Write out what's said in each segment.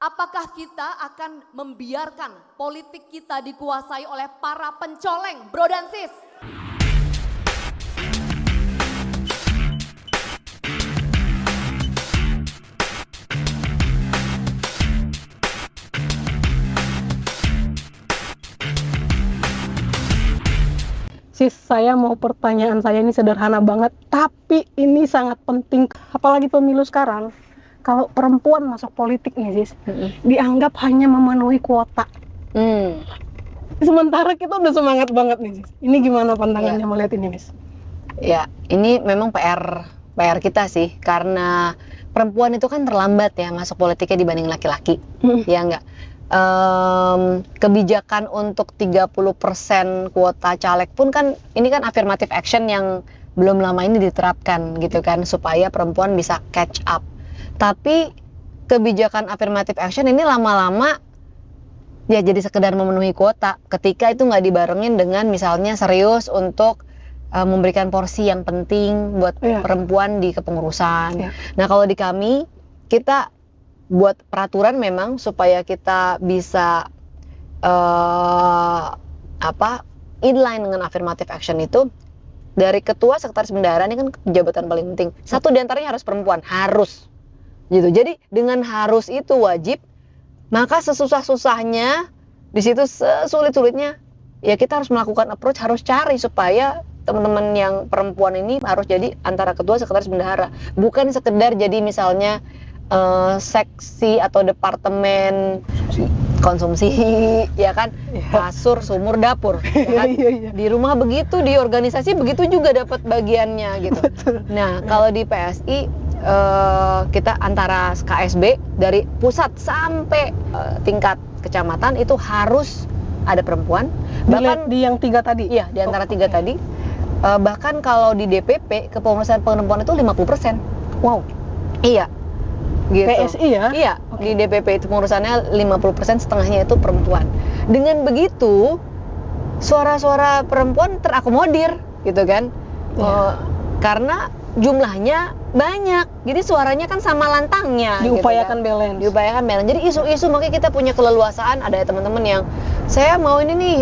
Apakah kita akan membiarkan politik kita dikuasai oleh para pencoleng, bro dan sis? Sis, saya mau pertanyaan saya ini sederhana banget, tapi ini sangat penting, apalagi pemilu sekarang. Kalau perempuan masuk politik nih, Sis, dianggap hanya memenuhi kuota. Sementara kita udah semangat banget nih, Sis. Ini gimana pandangannya melihat ini, Sis? Ya, ini memang PR kita sih, karena perempuan itu kan terlambat ya masuk politiknya dibanding laki-laki, ya enggak. Kebijakan untuk 30% kuota caleg pun kan ini kan affirmative action yang belum lama ini diterapkan gitu kan, supaya perempuan bisa catch up. Tapi kebijakan affirmative action ini lama-lama ya jadi sekedar memenuhi kuota ketika itu nggak dibarengin dengan misalnya serius untuk memberikan porsi yang penting buat perempuan di kepengurusan. Nah, kalau di kami, kita buat peraturan memang supaya kita bisa inline dengan affirmative action itu. Dari ketua, sekretaris bendahara, ini kan jabatan paling penting. Satu diantaranya harus perempuan, harus gitu. Jadi dengan harus itu wajib, maka sesusah-susahnya di situ, sesulit-sulitnya ya kita harus melakukan approach, harus cari supaya teman-teman yang perempuan ini harus jadi antara ketua, sekretaris bendahara, bukan sekedar jadi misalnya seksi atau departemen konsumsi ya kan, kasur, sumur, dapur ya kan? Di rumah begitu, di organisasi begitu juga dapat bagiannya gitu. Nah, kalau di PSI kita antara KSB dari pusat sampai tingkat kecamatan itu harus ada perempuan. Bahkan di yang tiga tadi? Iya, di antara tiga tadi. Bahkan kalau di DPP kepengurusan perempuan itu 50%. Wow. Iya. Gitu. PSI ya? Iya, di DPP itu pengurusannya 50%, setengahnya itu perempuan. Dengan begitu, suara-suara perempuan terakomodir gitu kan. Karena jumlahnya banyak, jadi suaranya kan sama lantangnya. Diupayakan gitu kan. balance. Diupayakan balance. Jadi isu-isu makanya kita punya keleluasaan. Ada teman-teman yang saya mau ini nih,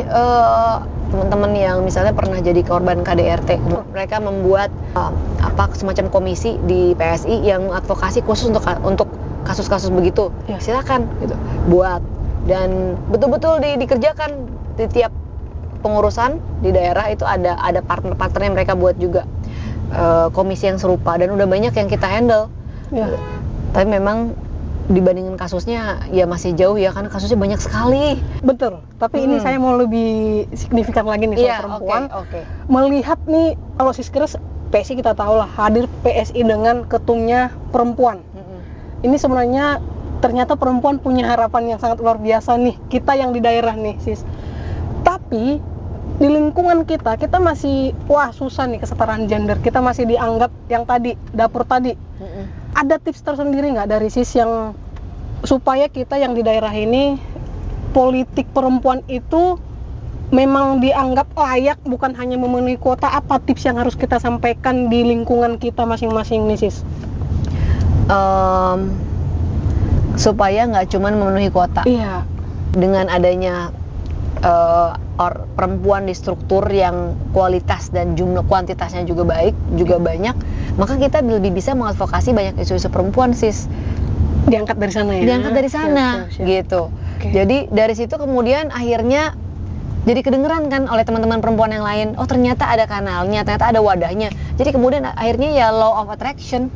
teman-teman yang misalnya pernah jadi korban KDRT, mereka membuat semacam komisi di PSI yang advokasi khusus untuk kasus-kasus begitu. Silakan gitu, buat, dan betul-betul dikerjakan di tiap pengurusan di daerah itu ada partner-partner yang mereka buat juga komisi yang serupa, dan udah banyak yang kita handle. Tapi memang dibandingin kasusnya ya masih jauh ya, karena kasusnya banyak sekali. Betul, tapi ini saya mau lebih signifikan lagi nih soal perempuan. Melihat nih, kalau Siskres PSI kita tahu lah, hadir PSI dengan ketumnya perempuan. Ini sebenarnya ternyata perempuan punya harapan yang sangat luar biasa nih, kita yang di daerah nih, Sis. Tapi di lingkungan kita masih susah nih kesetaraan gender, kita masih dianggap yang tadi, dapur tadi. Ada tips tersendiri nggak dari Sis yang supaya kita yang di daerah ini, politik perempuan itu memang dianggap layak, bukan hanya memenuhi kuota? Apa tips yang harus kita sampaikan di lingkungan kita masing-masing nih, Sis? Supaya nggak cuma memenuhi kuota. Iya. Dengan adanya perempuan di struktur yang kualitas dan jumlah kuantitasnya juga baik, juga banyak, maka kita lebih bisa mengadvokasi banyak isu-isu perempuan, Sis. Diangkat dari sana ya? Diangkat dari sana, gitu. Jadi dari situ kemudian akhirnya jadi kedengeran kan oleh teman-teman perempuan yang lain. Oh, ternyata ada kanalnya, ternyata ada wadahnya. Jadi kemudian akhirnya ya law of attraction.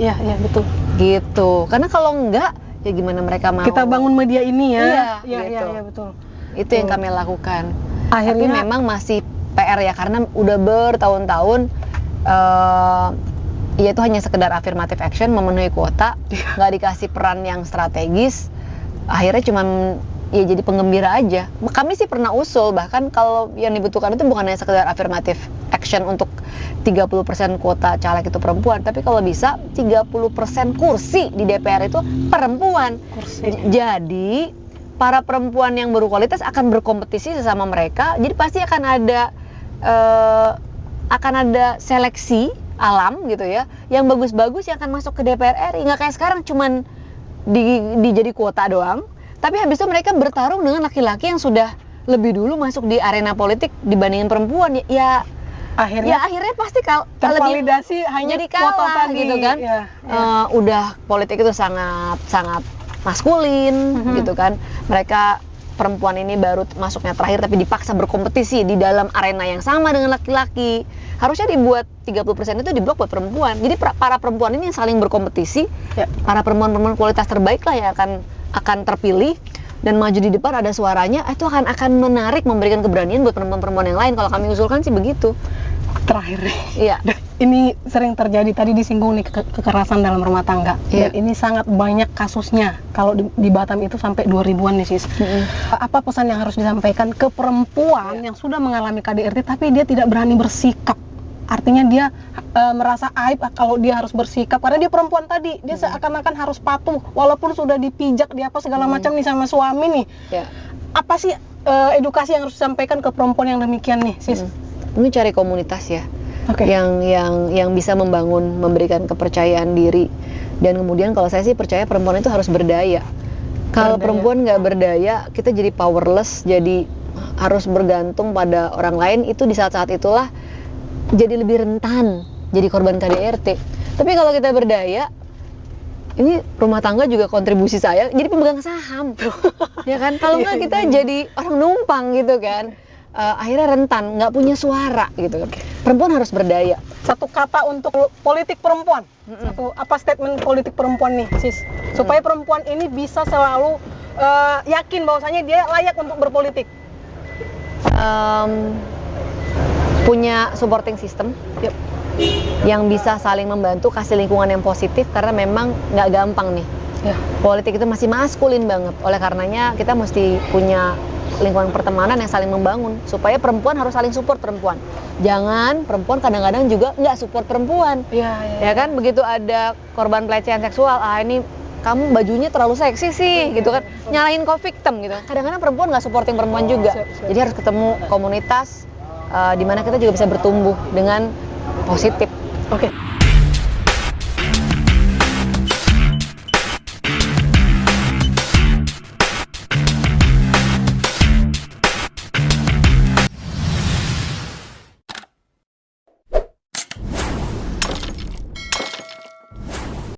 Iya betul. Gitu. Karena kalau enggak, ya gimana mereka mau? Kita bangun media ini ya. Iya, betul. Itu yang kami lakukan. Akhirnya, tapi memang masih PR ya, karena udah bertahun-tahun ya itu hanya sekedar affirmative action, memenuhi kuota, nggak dikasih peran yang strategis. Akhirnya cuman ya jadi penggembira aja. Kami sih pernah usul, bahkan kalau yang dibutuhkan itu bukan hanya sekedar affirmative action untuk 30% kuota caleg itu perempuan, tapi kalau bisa 30% kursi di DPR itu perempuan. Jadi para perempuan yang berkualitas akan berkompetisi sesama mereka. Jadi pasti akan ada seleksi alam gitu ya, yang bagus-bagus yang akan masuk ke DPR RI. Nggak kayak sekarang cuman jadi kuota doang, tapi habis itu mereka bertarung dengan laki-laki yang sudah lebih dulu masuk di arena politik dibandingin perempuan. Ya akhirnya pasti tervalidasi hanya jadi kuota kalah tadi gitu kan. ya. Udah politik itu sangat maskulin gitu kan. Mereka perempuan ini baru masuknya terakhir tapi dipaksa berkompetisi di dalam arena yang sama dengan laki-laki. Harusnya dibuat 30% itu diblok buat perempuan. Jadi para perempuan ini yang saling berkompetisi, para perempuan kualitas terbaik lah yang akan terpilih dan maju di depan, ada suaranya, itu akan menarik, memberikan keberanian buat perempuan-perempuan yang lain. Kalau kami usulkan sih begitu. Terakhir nih. Iya. Ini sering terjadi, tadi disinggung nih kekerasan dalam rumah tangga. Dan ini sangat banyak kasusnya. Kalau di Batam itu sampai 2000-an nih sis. Apa pesan yang harus disampaikan ke perempuan yang sudah mengalami KDRT tapi dia tidak berani bersikap? Artinya dia merasa aib kalau dia harus bersikap karena dia perempuan tadi, dia seakan-akan harus patuh walaupun sudah dipijak di apa segala macam nih sama suami nih. Apa sih edukasi yang harus disampaikan ke perempuan yang demikian nih sis? Ini cari komunitas ya. Yang bisa memberikan kepercayaan diri, dan kemudian kalau saya sih percaya perempuan itu harus berdaya. Kalau perempuan nggak berdaya, kita jadi powerless, jadi harus bergantung pada orang lain. Itu di saat-saat itulah jadi lebih rentan jadi korban KDRT. Tapi kalau kita berdaya, ini rumah tangga juga kontribusi saya jadi pemegang saham, ya kan? Kalau nggak kita jadi orang numpang gitu kan. Akhirnya rentan, nggak punya suara gitu. Perempuan harus berdaya. Satu kata untuk politik perempuan, apa statement politik perempuan nih sis, supaya perempuan ini bisa selalu yakin bahwasanya dia layak untuk berpolitik. Punya supporting system yang bisa saling membantu, kasih lingkungan yang positif, karena memang nggak gampang nih. Politik itu masih maskulin banget, oleh karenanya kita mesti punya lingkungan pertemanan yang saling membangun, supaya perempuan harus saling support perempuan. Jangan perempuan kadang-kadang juga nggak support perempuan. Ya kan, begitu ada korban pelecehan seksual, ini kamu bajunya terlalu seksi sih, gitu kan, nyalain co-victim gitu. Kadang-kadang perempuan nggak supporting perempuan juga. Jadi harus ketemu komunitas di mana kita juga bisa bertumbuh dengan positif. Oke.